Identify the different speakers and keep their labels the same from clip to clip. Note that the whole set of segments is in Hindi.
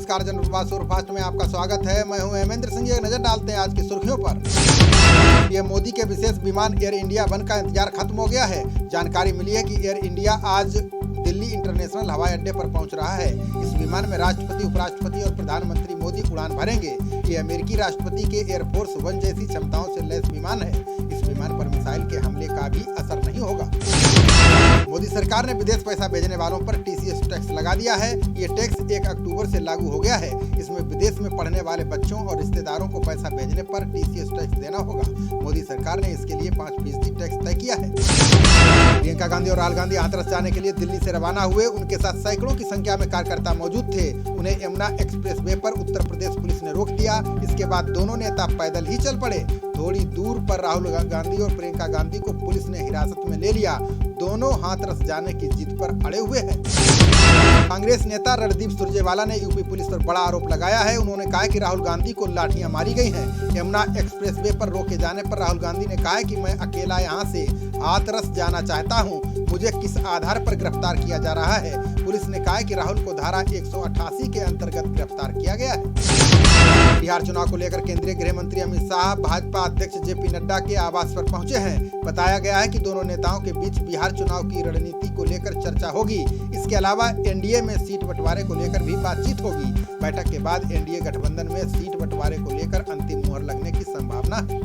Speaker 1: नमस्कार, जनप्रवास सुपरफास्ट में आपका स्वागत है। मैं हूं हेमेंद्र सिंह। एक नजर डालते हैं आज की सुर्खियों पर। पीएम मोदी के विशेष विमान एयर इंडिया वन का इंतजार खत्म हो गया है। जानकारी मिली है कि एयर इंडिया आज दिल्ली इंटरनेशनल हवाई अड्डे पर पहुंच रहा है। इस विमान में राष्ट्रपति, उपराष्ट्रपति और प्रधानमंत्री मोदी उड़ान भरेंगे। ये अमेरिकी राष्ट्रपति के एयरफोर्स वन जैसी क्षमताओं से लैस विमान है। इस विमान पर मिसाइल के हमले का भी असर नहीं होगा। मोदी सरकार ने विदेश पैसा भेजने वालों पर टीसीएस टैक्स लगा दिया है। ये टैक्स 1 अक्टूबर से लागू हो गया है। इसमें विदेश में पढ़ने वाले बच्चों और रिश्तेदारों को पैसा भेजने पर टीसीएस टैक्स देना होगा। मोदी सरकार ने इसके लिए 5% टैक्स तय किया है। प्रियंका गांधी और राहुल गांधी हाथरस जाने के लिए दिल्ली से रवाना हुए। उनके साथ सैकड़ों की संख्या में कार्यकर्ता मौजूद थे। उन्हें यमुना एक्सप्रेस वे पर उत्तर प्रदेश पुलिस ने रोक दिया। इसके बाद दोनों नेता पैदल ही चल पड़े। थोड़ी दूर पर राहुल गांधी और प्रियंका गांधी को पुलिस ने हिरासत में ले लिया। दोनों हाथरस जाने की जिद पर अड़े हुए हैं। कांग्रेस नेता रणदीप सुरजेवाला ने यूपी पुलिस पर बड़ा आरोप लगाया है। उन्होंने कहा कि राहुल गांधी को लाठियां मारी गई हैं। यमुना एक्सप्रेस वे पर रोके जाने पर राहुल गांधी ने कहा कि मैं अकेला यहां से हाथरस जाना चाहता हूं। मुझे किस आधार पर गिरफ्तार किया जा रहा है? पुलिस ने कहा कि राहुल को धारा 188 के अंतर्गत गिरफ्तार किया गया है। बिहार चुनाव को लेकर केंद्रीय गृह मंत्री अमित शाह भाजपा अध्यक्ष जेपी नड्डा के आवास पर पहुंचे हैं। बताया गया है कि दोनों नेताओं के बीच बिहार चुनाव की रणनीति को लेकर चर्चा होगी। इसके अलावा एनडीए में सीट बंटवारे को लेकर भी बातचीत होगी। बैठक के बाद एनडीए गठबंधन में सीट बंटवारे को लेकर अंतिम मुहर लगने की संभावना है।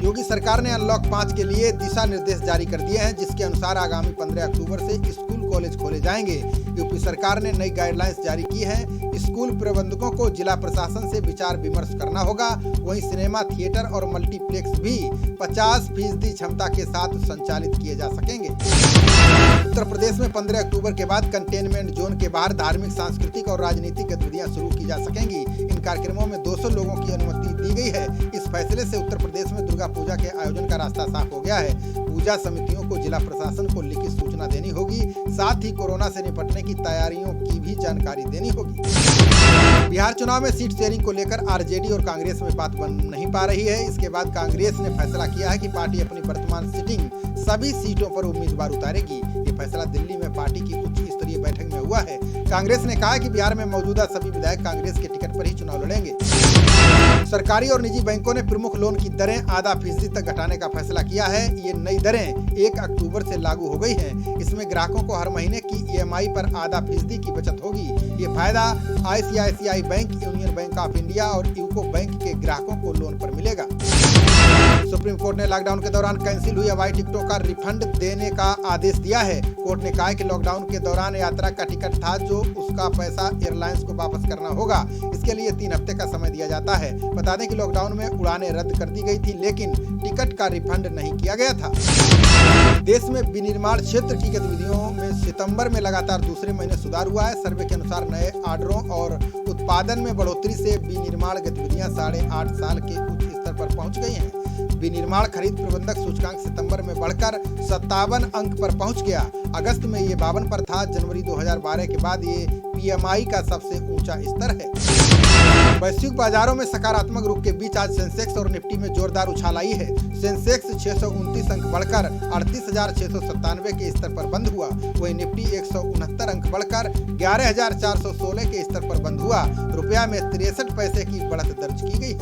Speaker 1: योगी सरकार ने अनलॉक 5 के लिए दिशा निर्देश जारी कर दिए हैं, जिसके अनुसार आगामी 15 अक्टूबर से स्कूल कॉलेज खोले जाएंगे। यूपी सरकार ने नई गाइडलाइंस जारी की है। स्कूल प्रबंधकों को जिला प्रशासन से विचार विमर्श करना होगा। वहीं सिनेमा, थिएटर और मल्टीप्लेक्स भी 50% क्षमता के साथ संचालित किए जा सकेंगे। उत्तर प्रदेश में 15 अक्टूबर के बाद कंटेनमेंट जोन के बाहर धार्मिक, सांस्कृतिक और राजनीतिक गतिविधियां शुरू की जा सकेंगी। इन कार्यक्रमों में 200 लोगों की अनुमति दी गई है। इस फैसले से उत्तर प्रदेश में दुर्गा पूजा के आयोजन का रास्ता साफ हो गया है। पूजा समितियों को जिला प्रशासन को लिखित सूचना देनी होगी। साथ ही कोरोना से निपटने की तैयारियों की भी जानकारी देनी होगी। बिहार चुनाव में सीट शेयरिंग को लेकर आरजेडी और कांग्रेस में बात बन नहीं पा रही है। इसके बाद कांग्रेस ने फैसला किया है कि पार्टी अपनी वर्तमान सिटिंग सभी सीटों पर उम्मीदवार उतारेगी। ये फैसला दिल्ली में पार्टी की उच्च स्तरीय बैठक में हुआ है। कांग्रेस ने कहा कि बिहार में मौजूदा सभी विधायक कांग्रेस के टिकट पर ही चुनाव लड़ेंगे। सरकारी और निजी बैंकों ने प्रमुख लोन की दरें आधा फीसदी तक घटाने का फैसला किया है। ये नई दरें 1 अक्टूबर से लागू हो गई हैं। इसमें ग्राहकों को हर महीने की ईएमआई पर आधा फीसदी की बचत होगी। ये फायदा ICICI bank, union bank of India और यूको बैंक के ग्राहकों को लोन पर मिलेगा। सुप्रीम कोर्ट ने लॉकडाउन के दौरान कैंसिल हुई हवाई टिकटों का रिफंड देने का आदेश दिया है। कोर्ट ने कहा कि लॉकडाउन के दौरान यात्रा का टिकट था, जो उसका पैसा एयरलाइंस को वापस करना होगा। इसके लिए 3 हफ्ते का समय दिया जाता है। बता दें कि लॉकडाउन में उड़ानें रद्द कर दी गई थी, लेकिन टिकट का रिफंड नहीं किया गया था। देश में विनिर्माण क्षेत्र की गतिविधियों में सितंबर में लगातार दूसरे महीने सुधार हुआ है। सर्वे के अनुसार नए ऑर्डरों और उत्पादन में बढ़ोतरी से विनिर्माण गतिविधियां 8.5 साल के उच्च स्तर पर पहुंच गई हैं। विनिर्माण खरीद प्रबंधक सूचकांक सितंबर में बढ़कर 57 अंक पर पहुंच गया। अगस्त में ये 52 पर था। जनवरी 2012 के बाद ये पीएमआई का सबसे ऊंचा स्तर है। वैश्विक बाजारों में सकारात्मक रुख के बीच आज सेंसेक्स और निफ्टी में जोरदार उछाल आई है। सेंसेक्स 629 अंक बढ़कर 38,697 के स्तर पर बंद हुआ। वहीं निफ्टी 169 अंक बढ़कर 11,416 के स्तर पर बंद हुआ। रुपया में 63 पैसे की बढ़त दर्ज की गई।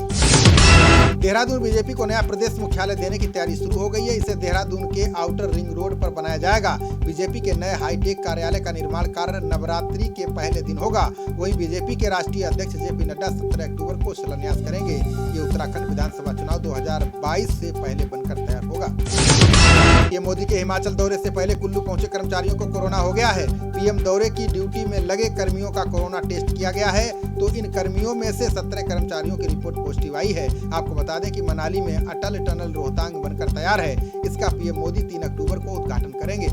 Speaker 1: देहरादून बीजेपी को नया प्रदेश मुख्यालय देने की तैयारी शुरू हो गई है। इसे देहरादून के आउटर रिंग रोड पर बनाया जाएगा। बीजेपी के नए हाईटेक कार्यालय का निर्माण कार्य नवरात्रि के पहले दिन होगा। वहीं बीजेपी के राष्ट्रीय अध्यक्ष जेपी नड्डा 17 अक्टूबर को शिलान्यास करेंगे। ये उत्तराखंड विधानसभा चुनाव 2022 से पहले बनकर तैयार होगा। पीएम मोदी के हिमाचल दौरे से पहले कुल्लू पहुंचे कर्मचारियों को कोरोना हो गया है। पीएम दौरे की ड्यूटी में लगे कर्मियों का कोरोना टेस्ट किया गया है, तो इन कर्मियों में से 17 कर्मचारियों की रिपोर्ट पॉजिटिव आई है। आपको बता दें कि मनाली में अटल टनल रोहतांग बनकर तैयार है। इसका पीएम मोदी 3 अक्टूबर को उद्घाटन करेंगे।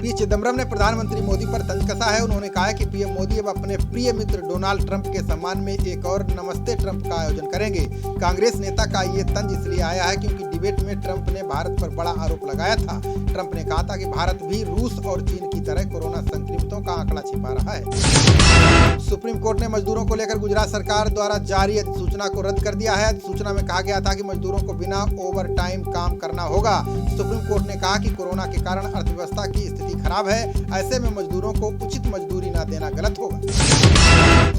Speaker 1: पी चिदम्बरम ने प्रधानमंत्री मोदी पर तंज कसा है। उन्होंने कहा है कि पीएम मोदी अब अपने प्रिय मित्र डोनाल्ड ट्रंप के सम्मान में एक और नमस्ते ट्रंप का आयोजन करेंगे। कांग्रेस नेता का ये तंज इसलिए आया है क्योंकि डिबेट में ट्रंप ने भारत पर बड़ा आरोप लगाया था। ट्रंप ने कहा था कि भारत भी रूस और चीन की तरह कोरोना संक्रमितों का आंकड़ा छिपा रहा है। सुप्रीम कोर्ट ने मजदूरों को लेकर गुजरात सरकार द्वारा जारी अधिसूचना को रद्द कर दिया है। अधिसूचना में कहा गया था कि मजदूरों को बिना ओवर टाइम काम करना होगा। सुप्रीम कोर्ट ने कहा कि कोरोना के कारण अर्थव्यवस्था की स्थिति खराब है। ऐसे में मजदूरों को उचित मजदूरी न देना गलत होगा।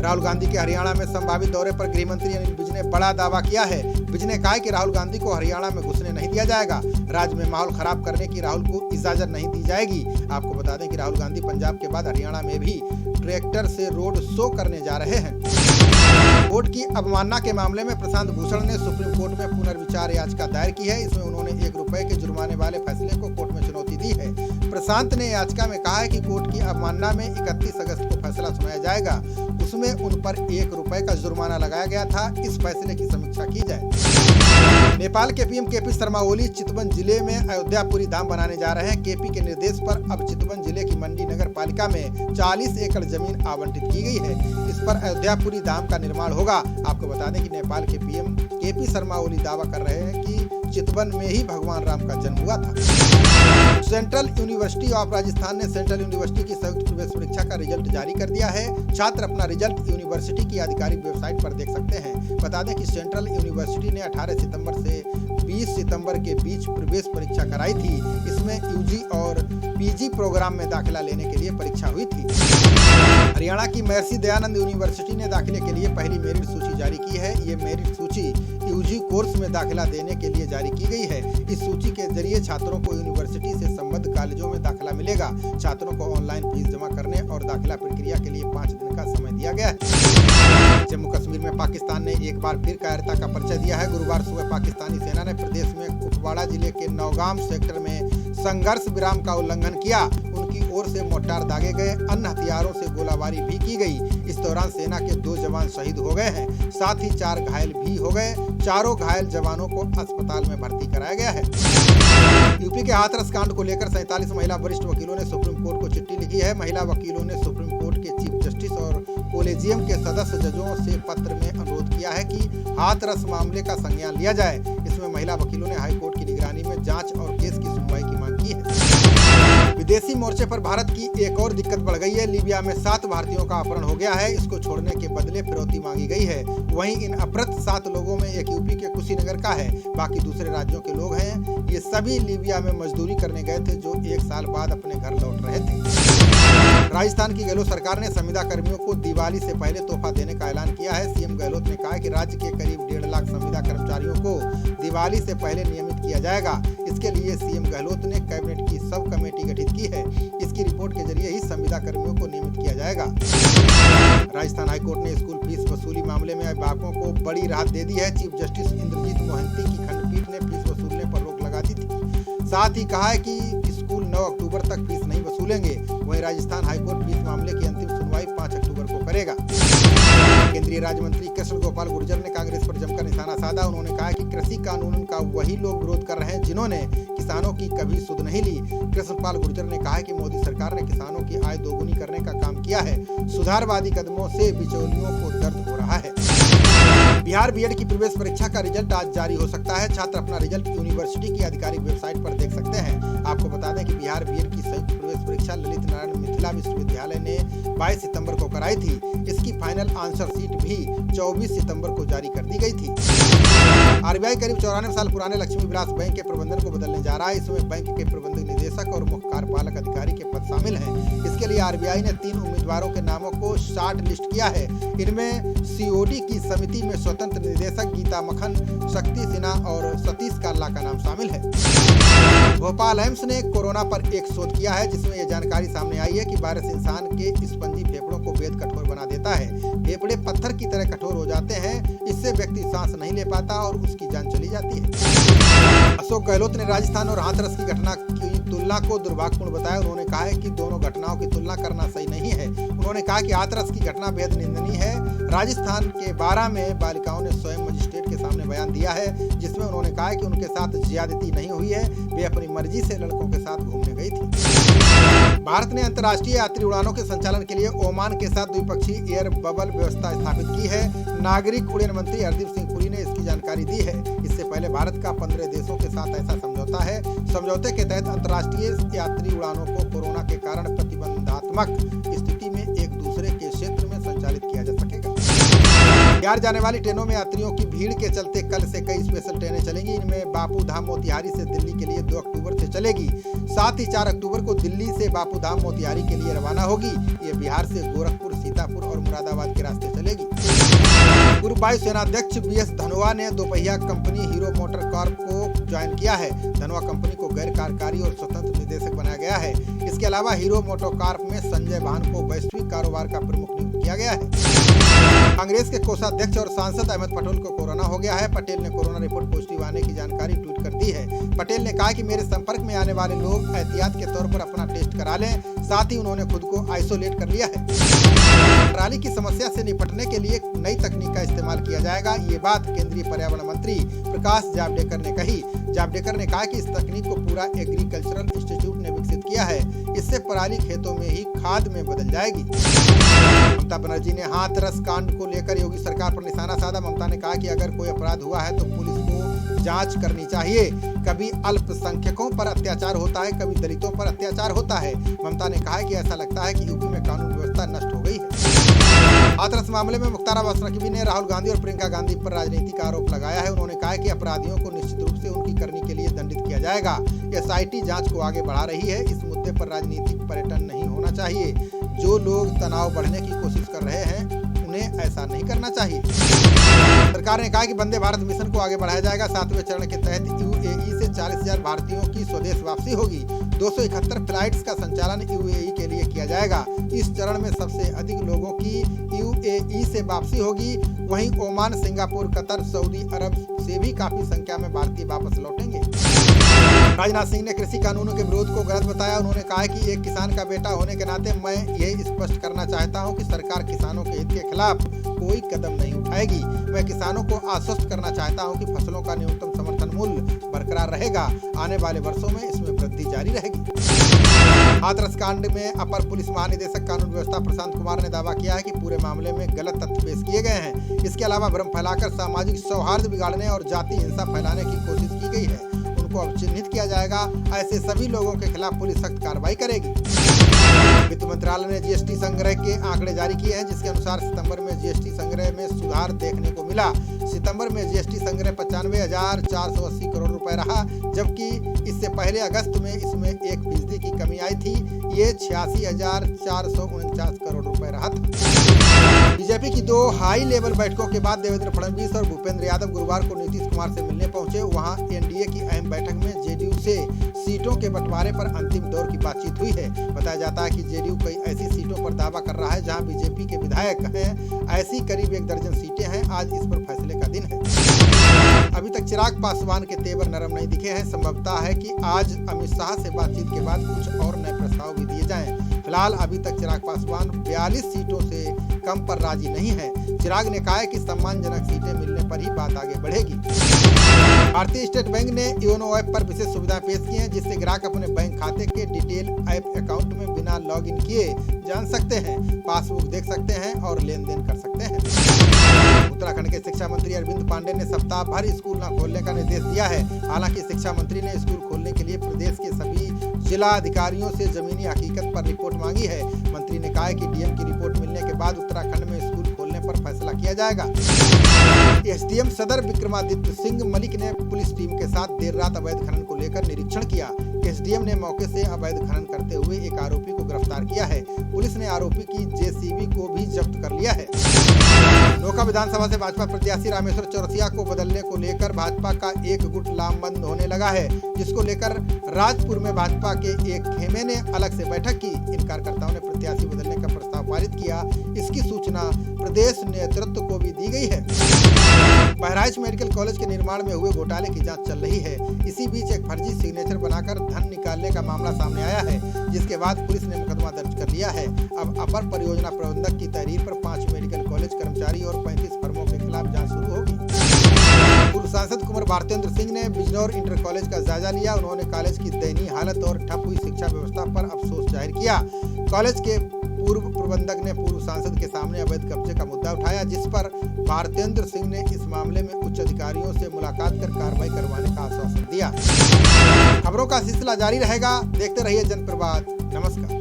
Speaker 1: राहुल गांधी के हरियाणा में संभावित दौरे पर गृह मंत्री अनिल विज ने बड़ा दावा किया है। विज ने कहा कि राहुल गांधी को हरियाणा में घुसने नहीं दिया जाएगा। राज्य में माहौल खराब करने की राहुल को इजाजत नहीं दी जाएगी। आपको बता दें कि राहुल गांधी पंजाब के बाद हरियाणा में भी ट्रैक्टर से रोड शो करने जा रहे हैं। कोर्ट की अवमानना के मामले में प्रशांत भूषण ने सुप्रीम कोर्ट में पुनर्विचार याचिका दायर की है। इसमें उन्होंने ₹1 के जुर्माने वाले फैसले को कोर्ट में चुनौती दी है। प्रशांत ने याचिका में कहा है कि कोर्ट की अवमानना में 31 अगस्त को फैसला सुनाया जाएगा। उसमें उन पर ₹1 का जुर्माना लगाया गया था। इस फैसले की समीक्षा की जाए। नेपाल के पीएम केपी शर्मा ओली चितवन जिले में अयोध्यापुरी धाम बनाने जा रहे हैं। केपी के निर्देश पर अब चितवन जिले की मंडी नगर पालिका में 40 एकड़ जमीन आवंटित की गई है। इस पर अयोध्यापुरी धाम का निर्माण होगा। आपको बता दें कि नेपाल के पीएम केपी शर्मा ओली दावा कर रहे हैं कि चितवन में ही भगवान राम का जन्म हुआ था। सेंट्रल यूनिवर्सिटी ऑफ राजस्थान ने सेंट्रल यूनिवर्सिटी की संयुक्त प्रवेश परीक्षा का रिजल्ट जारी कर दिया है। छात्र अपना रिजल्ट यूनिवर्सिटी की आधिकारिक वेबसाइट पर देख सकते हैं। बता दें कि सेंट्रल यूनिवर्सिटी ने 18 सितंबर से 20 सितंबर के बीच प्रवेश परीक्षा कराई थी। इसमें यूजी और पीजी प्रोग्राम में दाखिला लेने के लिए परीक्षा हुई थी। हरियाणा की महर्षि दयानंद यूनिवर्सिटी ने दाखिले के लिए पहली मेरिट सूची जारी की है। ये मेरिट सूची यूजी कोर्स में दाखिला देने के लिए जारी की गई है। इस सूची के जरिए छात्रों को यूनिवर्सिटी से संबद्ध कॉलेजों में दाखिला मिलेगा। छात्रों को ऑनलाइन फीस जमा करने और दाखिला प्रक्रिया के लिए 5 दिन का समय दिया गया है। जम्मू कश्मीर में पाकिस्तान ने एक बार फिर कायरता का परिचय दिया है। गुरुवार सुबह पाकिस्तानी सेना ने प्रदेश में कुपवाड़ा जिले के नौगाम सेक्टर में संघर्ष विराम का उल्लंघन किया। उनकी ओर से मोर्टार दागे गए, अन्य हथियारों से गोलाबारी भी की गई। इस दौरान सेना के 2 जवान शहीद हो गए हैं, साथ ही 4 घायल भी हो गए। चारों घायल जवानों को अस्पताल में भर्ती कराया गया है। यूपी के हाथरस कांड को लेकर 47 महिला वरिष्ठ वकीलों ने सुप्रीम कोर्ट को चिट्ठी लिखी है। महिला वकीलों ने सुप्रीम कोर्ट के चीफ जस्टिस और कोलेजियम के सदस्य जजों से पत्र में अनुरोध किया है कि हाथरस मामले का संज्ञान लिया जाए। इसमें महिला वकीलों ने हाईकोर्ट की निगरानी में जांच और केस की सुनवाई की मांग की है। विदेशी मोर्चे पर भारत की एक और दिक्कत बढ़ गई है। लीबिया में 7 भारतीयों का अपहरण हो गया है। इसको छोड़ने के बदले फिरौती मांगी गई है। वहीं इन अपहृत 7 लोगों में एक यूपी के कुशीनगर का है, बाकी दूसरे राज्यों के लोग हैं। ये सभी लीबिया में मजदूरी करने गए थे, जो 1 साल बाद अपने घर लौट रहे थे। राजस्थान की गहलोत सरकार ने संविदा कर्मियों को दिवाली से पहले तोहफा देने का ऐलान किया है। सीएम गहलोत ने कहा कि राज्य के करीब 1.5 लाख संविदा कर्मचारियों को दिवाली से पहले नियमित किया जाएगा। इसके लिए सीएम गहलोत ने कैबिनेट की सब कमेटी गठित की है। इसकी रिपोर्ट के जरिए ही संविदा कर्मियों को नियमित किया जाएगा। राजस्थान हाईकोर्ट ने स्कूल फीस वसूली मामले में अभिभावकों को बड़ी राहत दे दी है। चीफ जस्टिस इंद्रजीत मोहंती की खंडपीठ ने फीस वसूलने पर रोक लगा दी थी। साथ ही कहा है कि स्कूल 9 अक्टूबर तक फीस नहीं वसूलेंगे। वहीं राजस्थान हाईकोर्ट फीस मामले की अंतिम सुनवाई 5 अक्टूबर को करेगा। केंद्रीय राज्य मंत्री कृष्ण गोपाल गुर्जर ने कांग्रेस पर जमकर निशाना साधा। उन्होंने कहा कि कृषि कानून का वही लोग विरोध कर रहे हैं जिन्होंने किसानों की कभी सुध नहीं ली। कृष्णपाल गुर्जर ने कहा कि मोदी सरकार ने किसानों की आय दोगुनी करने का काम किया है। सुधारवादी कदमों से बिचौलियों को दर्द हो रहा है। बिहार बीएड की प्रवेश परीक्षा का रिजल्ट आज जारी हो सकता है। छात्र अपना रिजल्ट यूनिवर्सिटी की आधिकारिक वेबसाइट पर देख सकते हैं। आपको बता दें कि बिहार बीएड की संयुक्त प्रवेश परीक्षा ललित नारायण मिथिला विश्वविद्यालय ने 22 सितंबर को कराई थी। इसकी फाइनल आंसर शीट भी 24 सितंबर को जारी कर दी गई थी। आरबीआई करीब 94 साल पुराने लक्ष्मी विलास बैंक के प्रबंधन को बदलने जा रहा है। इसमें बैंक के प्रबंधक निदेशक और मुख्य कार्यपालक अधिकारी के पद शामिल हैं। इसके लिए आरबीआई ने 3 उम्मीदवारों के नामों को शॉर्ट लिस्ट किया है। इनमें सीओडी की समिति में स्वतंत्र निदेशक गीता मखन, शक्ति सिन्हा और सतीश काल्ला का नाम शामिल है। भोपाल एम्स ने कोरोना पर एक शोध किया है, जिसमें यह जानकारी सामने आई है कि वायरस इंसान के स्पंजी फेफड़ों को बेहद कठोर बना देता है। फेफड़े पत्थर की तरह कठोर हो जाते हैं। इससे व्यक्ति सांस नहीं ले पाता और उसकी जान चली जाती है। अशोक गहलोत ने राजस्थान और हाथरस की घटना की तुलना को दुर्भाग्यपूर्ण बताया। उन्होंने कहा है कि दोनों घटनाओं की तुलना करना सही नहीं है। उन्होंने कहा कि हाथरस की घटना बेहद निंदनीय है। राजस्थान के 12 में बालिकाओं ने स्वयं मजिस्ट्रेट के सामने बयान दिया है, जिसमें उन्होंने कहा कि उनके साथ ज्यादती नहीं हुई है, वे अपनी मर्जी से लड़कों के साथ घूमने गई थी। भारत ने अंतर्राष्ट्रीय यात्री उड़ानों के संचालन के लिए ओमान के साथ द्विपक्षीय एयर बबल व्यवस्था स्थापित की है। नागरिक उड्डयन मंत्री हरदीप सिंह पुरी ने इसकी जानकारी दी है। इससे पहले भारत का 15 देशों के साथ ऐसा समझौता है। समझौते के तहत अंतर्राष्ट्रीय यात्री उड़ानों को कोरोना के कारण प्रतिबंधात्मक स्थिति में एक दूसरे के क्षेत्र में संचालित किया जा सकेगा। बिहार जाने वाली ट्रेनों में यात्रियों की भीड़ के चलते कल से कई स्पेशल ट्रेनें चलेंगी। इनमें बापू धाम मोतिहारी से दिल्ली के लिए 2 अक्टूबर से चलेगी। साथ ही 4 अक्टूबर को दिल्ली से बापू धाम मोतिहारी के लिए रवाना होगी। ये बिहार से गोरखपुर सीधा सीतापुर और मुरादाबाद के रास्ते चलेगी। पूर्व वायु सेनाध्यक्ष BS धनोआ ने दोपहिया कंपनी हीरो मोटर कॉर्प को ज्वाइन किया है। धनोआ कंपनी को गैर कार्यकारी और स्वतंत्र निदेशक बनाया गया है। इसके अलावा हीरो मोटर कॉर्प में संजय भान को वैश्विक कारोबार का प्रमुख नियुक्त किया गया है। कांग्रेस के कोषाध्यक्ष और सांसद अहमद पटेल को कोरोना हो गया है। पटेल ने कोरोना रिपोर्ट पॉजिटिव आने की जानकारी ट्वीट कर दी है। पटेल ने कहा कि मेरे संपर्क में आने वाले लोग एहतियात के तौर पर अपना टेस्ट करा लें। साथ ही उन्होंने खुद को आइसोलेट कर लिया है। पराली की समस्या से निपटने के लिए नई तकनीक का इस्तेमाल किया जाएगा। ये बात केंद्रीय पर्यावरण मंत्री प्रकाश जावड़ेकर ने कही। जावड़ेकर ने कहा कि इस तकनीक को पूरा एग्रीकल्चरल इंस्टीट्यूट ने विकसित किया है। इससे पराली खेतों में ही खाद में बदल जाएगी। ममता बनर्जी ने हाथरस कांड को लेकर योगी सरकार पर निशाना साधा। ममता ने कहा कि अगर कोई अपराध हुआ है तो पुलिस को जांच करनी चाहिए। कभी अल्पसंख्यकों पर अत्याचार होता है, कभी दलितों पर अत्याचार होता है। ममता ने कहा कि ऐसा लगता है कि यूपी में कानून व्यवस्था नष्ट हो गई है। हाथरस मामले में मुख्तार अब्बास नकवी ने राहुल गांधी और प्रियंका गांधी पर राजनीतिक आरोप लगाया है। उन्होंने कहा कि अपराधियों को निश्चित रूप से उनकी करनी के लिए दंडित किया जाएगा। SIT जांच को आगे बढ़ा रही है। इस मुद्दे पर राजनीतिक पर्यटन नहीं होना चाहिए। जो लोग तनाव बढ़ने की कोशिश कर रहे हैं उन्हें ऐसा नहीं करना चाहिए। सरकार ने कहा कि वंदे भारत मिशन को आगे बढ़ाया जाएगा। 7वें चरण के तहत UAE से 40,000 भारतीयों की स्वदेश वापसी होगी। 271 फ्लाइट्स का संचालन UAE के लिए किया जाएगा। इस चरण में सबसे अधिक लोगों की UAE से वापसी होगी। वहीं ओमान, सिंगापुर, कतर, सऊदी अरब से भी काफी संख्या में भारतीय वापस लौटेंगे। राजनाथ सिंह ने कृषि कानूनों के विरोध को गलत बताया। उन्होंने कहा कि एक किसान का बेटा होने के नाते मैं यह स्पष्ट करना चाहता हूं कि सरकार किसानों के हित के खिलाफ कोई कदम नहीं उठाएगी। मैं किसानों को आश्वस्त करना चाहता हूं कि फसलों का न्यूनतम समर्थन मूल्य बरकरार रहेगा। आने वाले वर्षों में इसमें वृद्धि जारी रहेगी। हाथरस कांड में अपर पुलिस महानिदेशक कानून व्यवस्था प्रशांत कुमार ने दावा किया है कि पूरे मामले में गलत तथ्य पेश किए गए हैं। इसके अलावा भ्रम फैलाकर सामाजिक सौहार्द बिगाड़ने और जाति हिंसा फैलाने की कोशिश की गई है। उनको अब चिन्हित किया जाएगा। ऐसे सभी लोगों के खिलाफ पुलिस सख्त कार्रवाई करेगी। वित्त मंत्रालय ने GST संग्रह के आंकड़े जारी किए हैं, जिसके अनुसार सितंबर में GST संग्रह में सुधार देखने को मिला। सितंबर में GST संग्रह 95,480 करोड़ रुपए रहा, जबकि इससे पहले अगस्त में इसमें 1% की कमी आई थी। ये 86,449 करोड़ रुपए रहा था। बीजेपी की 2 हाई लेवल बैठकों के बाद देवेंद्र फडणवीस और भूपेंद्र यादव गुरुवार को नीतीश कुमार से मिलने पहुंचे। वहां NDA की अहम बैठक में JDU से सीटों के बंटवारे पर अंतिम दौर की बातचीत हुई है। बताया जाता है कि JDU कई ऐसी सीटों पर दावा कर रहा है जहां बीजेपी के विधायक हैं। ऐसी करीब 1 दर्जन सीटें हैं। आज इस पर फैसले का दिन है। अभी तक चिराग पासवान के तेवर नरम नहीं दिखे हैं। संभवतः है कि आज अमित शाह से बातचीत के बाद कुछ और नए प्रस्ताव भी दिए जाएं। फिलहाल अभी तक चिराग पासवान 42 सीटों से कम पर राजी नहीं है। चिराग ने कहा है कि सम्मानजनक सीटें मिलने पर ही बात आगे बढ़ेगी। भारतीय स्टेट बैंक ने योनो ऐप पर विशेष सुविधाएं पेश की हैं, जिससे ग्राहक अपने बैंक खाते के डिटेल ऐप अकाउंट में बिना लॉगिन किए जान सकते हैं, पासबुक देख सकते हैं और लेन देन कर सकते हैं। उत्तराखंड के शिक्षा मंत्री अरविंद पांडे ने सप्ताह भर स्कूल न खोलने का निर्देश दिया है। हालांकि शिक्षा मंत्री ने स्कूल खोलने के लिए प्रदेश के सभी जिला अधिकारियों से जमीनी हकीकत पर रिपोर्ट मांगी है। मंत्री ने कहा है कि DM की रिपोर्ट मिलने के बाद उत्तराखंड में स्कूल खोलने पर फैसला किया जाएगा। SDM सदर विक्रमादित्य सिंह मलिक ने पुलिस टीम के साथ देर रात अवैध खनन को लेकर निरीक्षण किया। SDM ने मौके से अवैध खनन करते हुए एक आरोपी को गिरफ्तार किया है। पुलिस ने आरोपी की JCB को भी जब्त कर लिया है। नौका विधानसभा से भाजपा प्रत्याशी रामेश्वर चौरसिया को बदलने को लेकर भाजपा का एक गुट लामबंद होने लगा है, जिसको लेकर राजपुर में भाजपा के एक खेमे ने अलग से बैठक की। इन कार्यकर्ताओं ने प्रत्याशी बदलने का प्रस्ताव पारित किया। इसकी सूचना प्रदेश नेतृत्व को भी दी गई है। बहराइच मेडिकल कॉलेज के निर्माण में हुए घोटाले की जांच चल रही है। इसी बीच एक फर्जी सिग्नेचर बनाकर धन निकालने का मामला सामने आया है, जिसके बाद पुलिस ने मुकदमा दर्ज कर लिया है। अब अपर परियोजना प्रबंधक की तहरीर पर 5 मेडिकल कॉलेज कर्मचारी और 35 फर्मों के खिलाफ जांच शुरू होगी। पूर्व सांसद कुंवर भारतेंद्र सिंह ने बिजनौर इंटर कॉलेज का जायजा लिया। उन्होंने कॉलेज की दयनीय हालत और ठप हुई शिक्षा व्यवस्था पर अफसोस जाहिर किया। कॉलेज के पूर्व प्रबंधक ने पूर्व सांसद के सामने अवैध कब्जे का मुद्दा उठाया, जिस पर भारतेंद्र सिंह ने इस मामले में उच्च अधिकारियों से मुलाकात कर कार्रवाई करवाने का आश्वासन दिया। खबरों का सिलसिला जारी रहेगा। देखते रहिए जनप्रभात। नमस्कार।